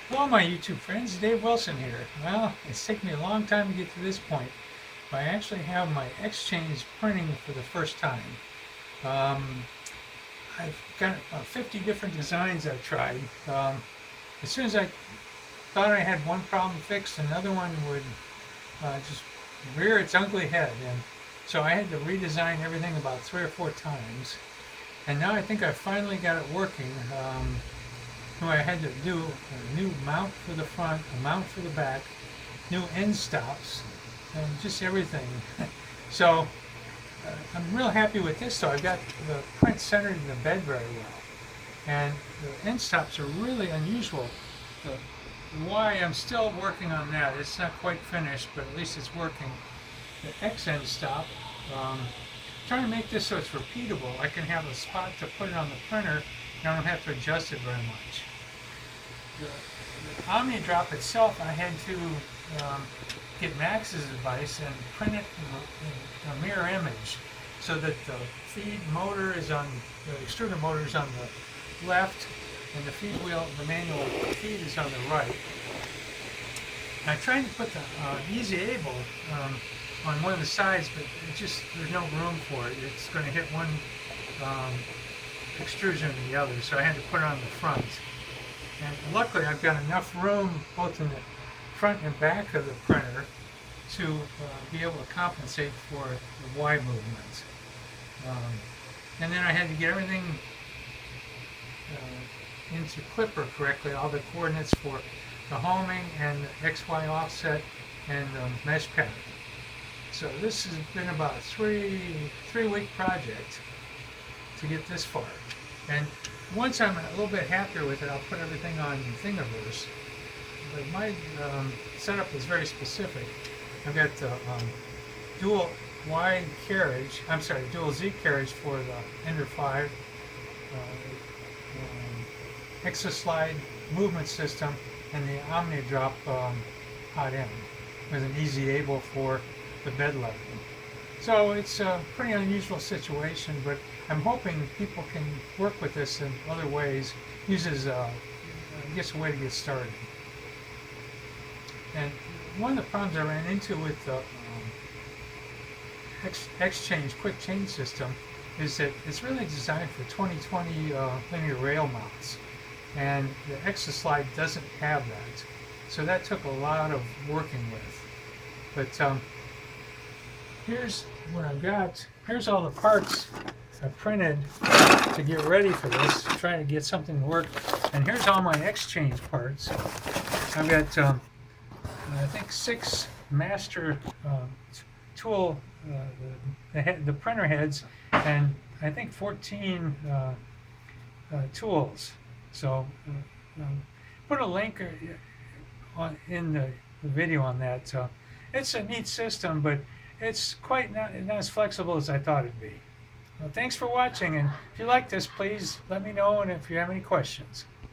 Hello, my YouTube friends. Dave Wilson here. Well, it's taken me a long time to get to this point, but I actually have my Exchange printing for the first time. Um, I've got 50 different designs I've tried. As soon as I thought I had one problem fixed, another one would just rear its ugly head. And so I had to redesign everything about 3 or 4 times. And now I think I finally got it working. I had to do a new mount for the front, a mount for the back, new end stops, and just everything. So I'm real happy with this. So I've got the print centered in the bed very well, and the end stops are really unusual. The, why I'm still working on that. It's not quite finished, but at least it's working. The X end stop. Um, Trying to make this so it's repeatable. I can have a spot to put it on the printer, and I don't have to adjust it very much. The OmniaDrop itself, I had to get Max's advice and print it in a mirror image so that the feed motor is on, the extruder motor is on the left, and the feed wheel, the manual feed is on the right. I tried to put the Ezabl on one of the sides, but there's no room for it. It's going to hit one extrusion or the other, so I had to put it on the front. And luckily I've got enough room both in the front and back of the printer to be able to compensate for the Y movement. And then I had to get everything into Clipper correctly, all the coordinates for the homing and the XY offset and the mesh pattern. So this has been about a three-week project to get this far. And once I'm a little bit happier with it, I'll put everything on Thingiverse. But my setup is very specific. I've got dual Y carriage, dual Z carriage for the Ender 5, Exoslide movement system, and the OmniaDrop hot end with an Ezabl for the bed level. So it's a pretty unusual situation, but I'm hoping people can work with this in other ways, uses I guess a way to get started. And one of the problems I ran into with the Exchange quick change system is that it's really designed for 2020 linear rail mounts, and the Exoslide doesn't have that. So that took a lot of working with. But here's what I've got. Here's all the parts I printed to get ready for this, trying to get something to work. And here's all my Exchange parts. I've got, I think, 6 master tool, the printer heads, and I think 14 tools. So put a link in the video on that. It's a neat system, but it's quite not as flexible as I thought it'd be. Well, thanks for watching, and if you like this, please let me know, and if you have any questions.